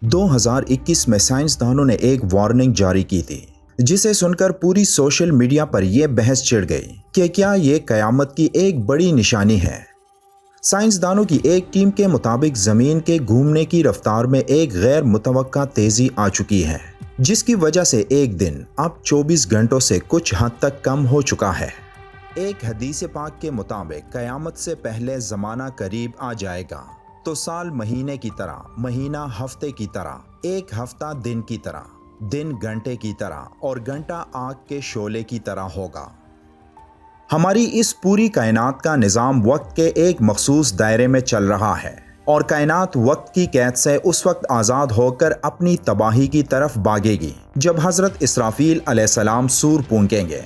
2021 میں سائنسدانوں نے ایک وارننگ جاری کی تھی، جسے سن کر پوری سوشل میڈیا پر یہ بحث چھڑ گئی کہ کیا یہ قیامت کی ایک بڑی نشانی ہے۔ سائنسدانوں کی ایک ٹیم کے مطابق زمین کے گھومنے کی رفتار میں ایک غیر متوقع تیزی آ چکی ہے، جس کی وجہ سے ایک دن اب 24 گھنٹوں سے کچھ حد تک کم ہو چکا ہے۔ ایک حدیث پاک کے مطابق قیامت سے پہلے زمانہ قریب آ جائے گا تو سال مہینے کی طرح، مہینہ ہفتے کی طرح، ایک ہفتہ دن کی طرح، دن گھنٹے کی طرح اور گھنٹہ آگ کے شعلے کی طرح ہوگا۔ ہماری اس پوری کائنات کا نظام وقت کے ایک مخصوص دائرے میں چل رہا ہے، اور کائنات وقت کی قید سے اس وقت آزاد ہو کر اپنی تباہی کی طرف بھاگے گی جب حضرت اسرافیل علیہ السلام سور پھونکیں گے۔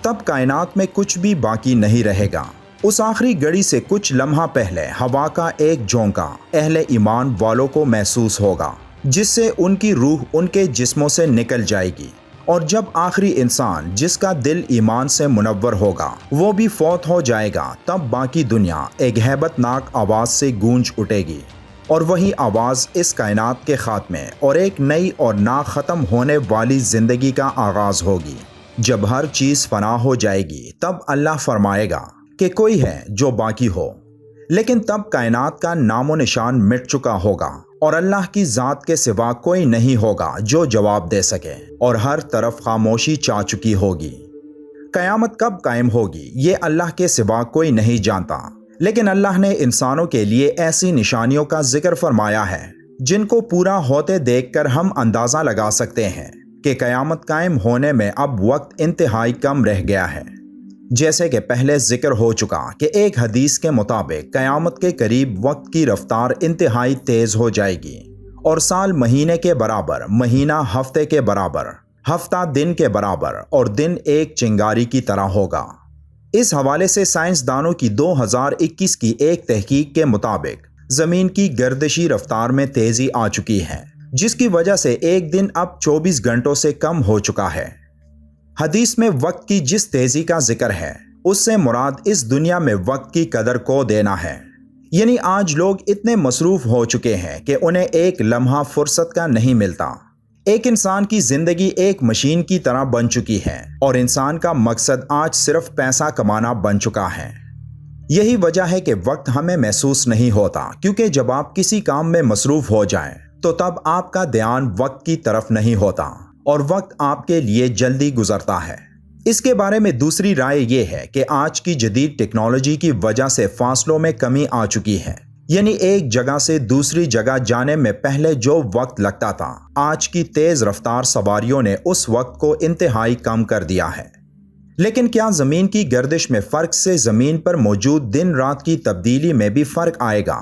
تب کائنات میں کچھ بھی باقی نہیں رہے گا۔ اس آخری گھڑی سے کچھ لمحہ پہلے ہوا کا ایک جھونکا اہل ایمان والوں کو محسوس ہوگا، جس سے ان کی روح ان کے جسموں سے نکل جائے گی، اور جب آخری انسان جس کا دل ایمان سے منور ہوگا وہ بھی فوت ہو جائے گا، تب باقی دنیا ایک ہیبت ناک آواز سے گونج اٹھے گی، اور وہی آواز اس کائنات کے خاتمے اور ایک نئی اور نہ ختم ہونے والی زندگی کا آغاز ہوگی۔ جب ہر چیز فنا ہو جائے گی تب اللہ فرمائے گا کہ کوئی ہے جو باقی ہو، لیکن تب کائنات کا نام و نشان مٹ چکا ہوگا اور اللہ کی ذات کے سوا کوئی نہیں ہوگا جو جواب دے سکے، اور ہر طرف خاموشی چھا چکی ہوگی۔ قیامت کب قائم ہوگی یہ اللہ کے سوا کوئی نہیں جانتا، لیکن اللہ نے انسانوں کے لیے ایسی نشانیوں کا ذکر فرمایا ہے جن کو پورا ہوتے دیکھ کر ہم اندازہ لگا سکتے ہیں کہ قیامت قائم ہونے میں اب وقت انتہائی کم رہ گیا ہے۔ جیسے کہ پہلے ذکر ہو چکا کہ ایک حدیث کے مطابق قیامت کے قریب وقت کی رفتار انتہائی تیز ہو جائے گی، اور سال مہینے کے برابر، مہینہ ہفتے کے برابر، ہفتہ دن کے برابر اور دن ایک چنگاری کی طرح ہوگا۔ اس حوالے سے سائنسدانوں کی 2021 کی ایک تحقیق کے مطابق زمین کی گردشی رفتار میں تیزی آ چکی ہے، جس کی وجہ سے ایک دن اب 24 گھنٹوں سے کم ہو چکا ہے۔ حدیث میں وقت کی جس تیزی کا ذکر ہے، اس سے مراد اس دنیا میں وقت کی قدر کو دینا ہے۔ یعنی آج لوگ اتنے مصروف ہو چکے ہیں کہ انہیں ایک لمحہ فرصت کا نہیں ملتا۔ ایک انسان کی زندگی ایک مشین کی طرح بن چکی ہے، اور انسان کا مقصد آج صرف پیسہ کمانا بن چکا ہے۔ یہی وجہ ہے کہ وقت ہمیں محسوس نہیں ہوتا، کیونکہ جب آپ کسی کام میں مصروف ہو جائیں تو تب آپ کا دھیان وقت کی طرف نہیں ہوتا، اور وقت آپ کے لیے جلدی گزرتا ہے۔ اس کے بارے میں دوسری رائے یہ ہے کہ آج کی جدید ٹیکنالوجی کی وجہ سے فاصلوں میں کمی آ چکی ہے۔ یعنی ایک جگہ سے دوسری جگہ جانے میں پہلے جو وقت لگتا تھا، آج کی تیز رفتار سواریوں نے اس وقت کو انتہائی کم کر دیا ہے۔ لیکن کیا زمین کی گردش میں فرق سے زمین پر موجود دن رات کی تبدیلی میں بھی فرق آئے گا؟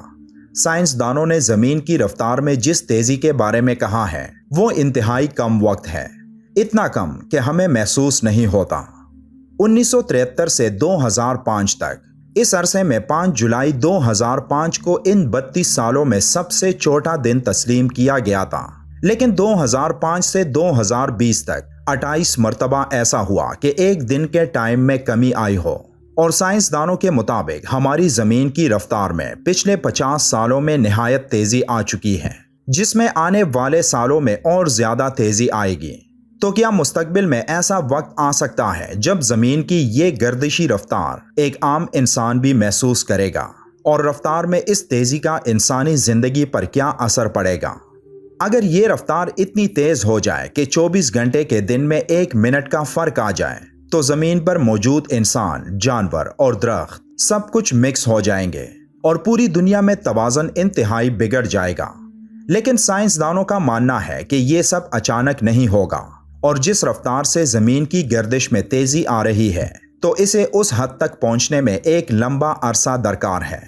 سائنسدانوں نے زمین کی رفتار میں جس تیزی کے بارے میں کہا ہے وہ انتہائی کم وقت ہے، اتنا کم کہ ہمیں محسوس نہیں ہوتا۔ 1973 سے 2005 تک، اس عرصے میں 5 جولائی 2005 کو ان 32 سالوں میں سب سے چھوٹا دن تسلیم کیا گیا تھا، لیکن 2005 سے 2020 تک 28 مرتبہ ایسا ہوا کہ ایک دن کے ٹائم میں کمی آئی ہو۔ اور سائنسدانوں کے مطابق ہماری زمین کی رفتار میں پچھلے 50 سالوں میں نہایت تیزی آ چکی ہے، جس میں آنے والے سالوں میں اور زیادہ تیزی آئے گی۔ تو کیا مستقبل میں ایسا وقت آ سکتا ہے جب زمین کی یہ گردشی رفتار ایک عام انسان بھی محسوس کرے گا؟ اور رفتار میں اس تیزی کا انسانی زندگی پر کیا اثر پڑے گا؟ اگر یہ رفتار اتنی تیز ہو جائے کہ 24 گھنٹے کے دن میں 1 منٹ کا فرق آ جائے تو زمین پر موجود انسان، جانور اور درخت سب کچھ مکس ہو جائیں گے، اور پوری دنیا میں توازن انتہائی بگڑ جائے گا۔ لیکن سائنسدانوں کا ماننا ہے کہ یہ سب اچانک نہیں ہوگا، اور جس رفتار سے زمین کی گردش میں تیزی آ رہی ہے تو اسے اس حد تک پہنچنے میں ایک لمبا عرصہ درکار ہے۔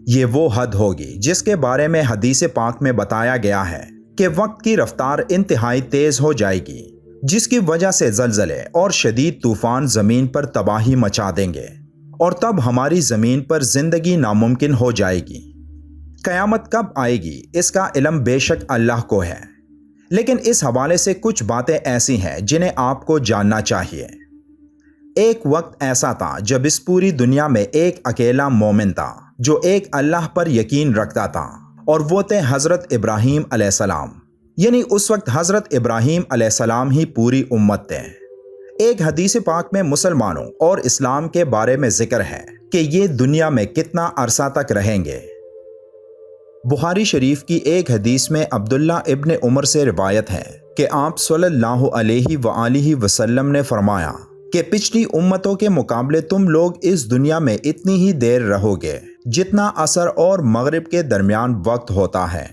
یہ وہ حد ہوگی جس کے بارے میں حدیث پاک میں بتایا گیا ہے کہ وقت کی رفتار انتہائی تیز ہو جائے گی، جس کی وجہ سے زلزلے اور شدید طوفان زمین پر تباہی مچا دیں گے، اور تب ہماری زمین پر زندگی ناممکن ہو جائے گی۔ قیامت کب آئے گی اس کا علم بے شک اللہ کو ہے، لیکن اس حوالے سے کچھ باتیں ایسی ہیں جنہیں آپ کو جاننا چاہیے۔ ایک وقت ایسا تھا جب اس پوری دنیا میں ایک اکیلا مومن تھا جو ایک اللہ پر یقین رکھتا تھا، اور وہ تھے حضرت ابراہیم علیہ السلام۔ یعنی اس وقت حضرت ابراہیم علیہ السلام ہی پوری امت تھے۔ ایک حدیث پاک میں مسلمانوں اور اسلام کے بارے میں ذکر ہے کہ یہ دنیا میں کتنا عرصہ تک رہیں گے۔ بخاری شریف کی ایک حدیث میں عبداللہ ابن عمر سے روایت ہے کہ آپ صلی اللہ علیہ وآلہ وسلم نے فرمایا کہ پچھلی امتوں کے مقابلے تم لوگ اس دنیا میں اتنی ہی دیر رہو گے جتنا عصر اور مغرب کے درمیان وقت ہوتا ہے۔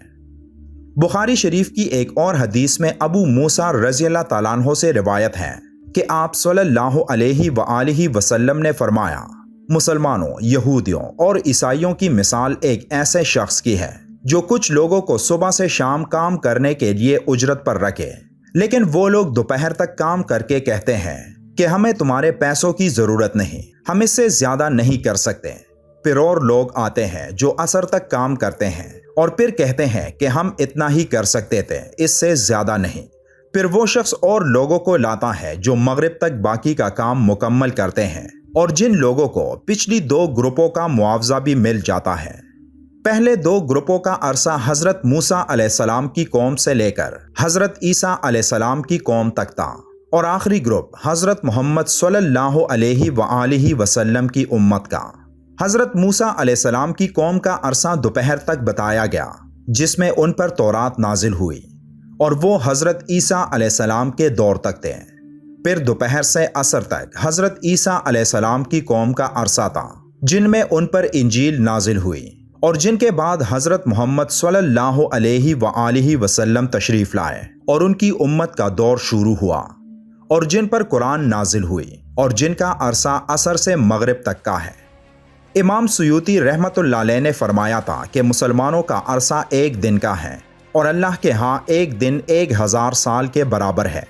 بخاری شریف کی ایک اور حدیث میں ابو موسیٰ رضی اللہ تعالیٰ عنہ سے روایت ہے کہ آپ صلی اللہ علیہ وآلہ وسلم نے فرمایا، مسلمانوں، یہودیوں اور عیسائیوں کی مثال ایک ایسے شخص کی ہے جو کچھ لوگوں کو صبح سے شام کام کرنے کے لیے اجرت پر رکھے، لیکن وہ لوگ دوپہر تک کام کر کے کہتے ہیں کہ ہمیں تمہارے پیسوں کی ضرورت نہیں، ہم اس سے زیادہ نہیں کر سکتے۔ پھر اور لوگ آتے ہیں جو عصر تک کام کرتے ہیں اور پھر کہتے ہیں کہ ہم اتنا ہی کر سکتے تھے، اس سے زیادہ نہیں۔ پھر وہ شخص اور لوگوں کو لاتا ہے جو مغرب تک باقی کا کام مکمل کرتے ہیں، اور جن لوگوں کو پچھلی دو گروپوں کا معاوضہ بھی مل جاتا ہے۔ پہلے دو گروپوں کا عرصہ حضرت موسیٰ علیہ السلام کی قوم سے لے کر حضرت عیسیٰ علیہ السلام کی قوم تک تھا، اور آخری گروپ حضرت محمد صلی اللہ علیہ وآلہ وسلم کی امت کا۔ حضرت موسیٰ علیہ السلام کی قوم کا عرصہ دوپہر تک بتایا گیا جس میں ان پر تورات نازل ہوئی، اور وہ حضرت عیسیٰ علیہ السلام کے دور تک تھے۔ پھر دوپہر سے عصر تک حضرت عیسیٰ علیہ السلام کی قوم کا عرصہ تھا جن میں ان پر انجیل نازل ہوئی، اور جن کے بعد حضرت محمد صلی اللہ علیہ وآلہ وسلم تشریف لائے اور ان کی امت کا دور شروع ہوا، اور جن پر قرآن نازل ہوئی، اور جن کا عرصہ عصر سے مغرب تک کا ہے۔ امام سیوطی رحمۃ اللہ علیہ نے فرمایا تھا کہ مسلمانوں کا عرصہ ایک دن کا ہے، اور اللہ کے ہاں ایک دن 1000 سال کے برابر ہے۔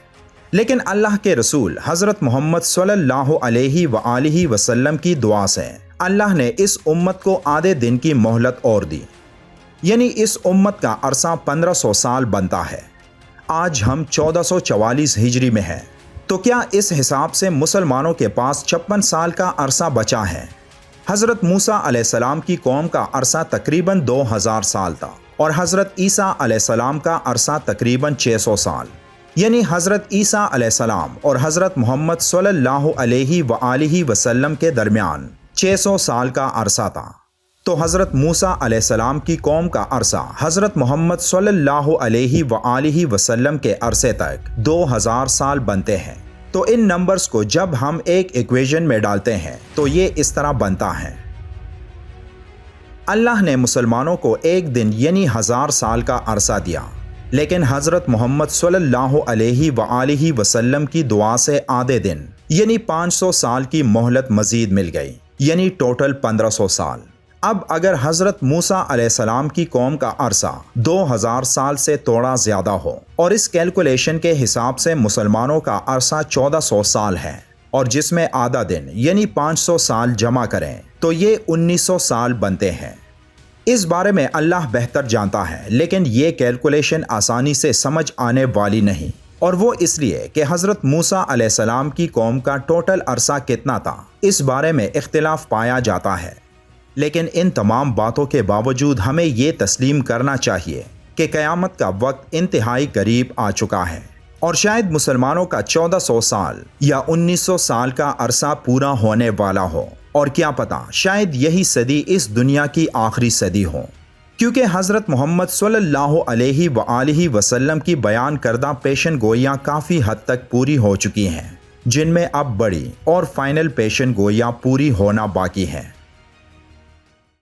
لیکن اللہ کے رسول حضرت محمد صلی اللہ علیہ وآلہ وسلم کی دعا سے اللہ نے اس امت کو آدھے دن کی مہلت اور دی، یعنی اس امت کا عرصہ 1500 سال بنتا ہے۔ آج ہم 1444 ہجری میں ہیں، تو کیا اس حساب سے مسلمانوں کے پاس 56 سال کا عرصہ بچا ہے؟ حضرت موسیٰ علیہ السلام کی قوم کا عرصہ تقریباً 2000 سال تھا، اور حضرت عیسیٰ علیہ السلام کا عرصہ تقریباً 600 سال، یعنی حضرت عیسیٰ علیہ السلام اور حضرت محمد صلی اللہ علیہ وآلہ وسلم کے درمیان 600 سال کا عرصہ تھا۔ تو حضرت موسیٰ علیہ السلام کی قوم کا عرصہ حضرت محمد صلی اللہ علیہ وآلہ وسلم کے عرصے تک 2000 سال بنتے ہیں۔ تو ان نمبرز کو جب ہم ایک ایکویژن میں ڈالتے ہیں تو یہ اس طرح بنتا ہے۔ اللہ نے مسلمانوں کو ایک دن یعنی 1000 سال کا عرصہ دیا، لیکن حضرت محمد صلی اللہ علیہ وآلہ وسلم کی دعا سے آدھے دن یعنی 500 سال کی مہلت مزید مل گئی، یعنی ٹوٹل 1500 سال۔ اب اگر حضرت موسیٰ علیہ السلام کی قوم کا عرصہ 2000 سال سے تھوڑا زیادہ ہو، اور اس کیلکولیشن کے حساب سے مسلمانوں کا عرصہ 1400 سال ہے، اور جس میں آدھا دن یعنی 500 سال جمع کریں تو یہ 1900 سال بنتے ہیں۔ اس بارے میں اللہ بہتر جانتا ہے، لیکن یہ کیلکولیشن آسانی سے سمجھ آنے والی نہیں، اور وہ اس لیے کہ حضرت موسیٰ علیہ السلام کی قوم کا ٹوٹل عرصہ کتنا تھا اس بارے میں اختلاف پایا جاتا ہے۔ لیکن ان تمام باتوں کے باوجود ہمیں یہ تسلیم کرنا چاہیے کہ قیامت کا وقت انتہائی قریب آ چکا ہے، اور شاید مسلمانوں کا 1400 سال یا 1900 سال کا عرصہ پورا ہونے والا ہو، اور کیا پتہ شاید یہی صدی اس دنیا کی آخری صدی ہو، کیونکہ حضرت محمد صلی اللہ علیہ وآلہ وسلم کی بیان کردہ پیشن گوئیاں کافی حد تک پوری ہو چکی ہیں، جن میں اب بڑی اور فائنل پیشن گوئیاں پوری ہونا باقی ہیں۔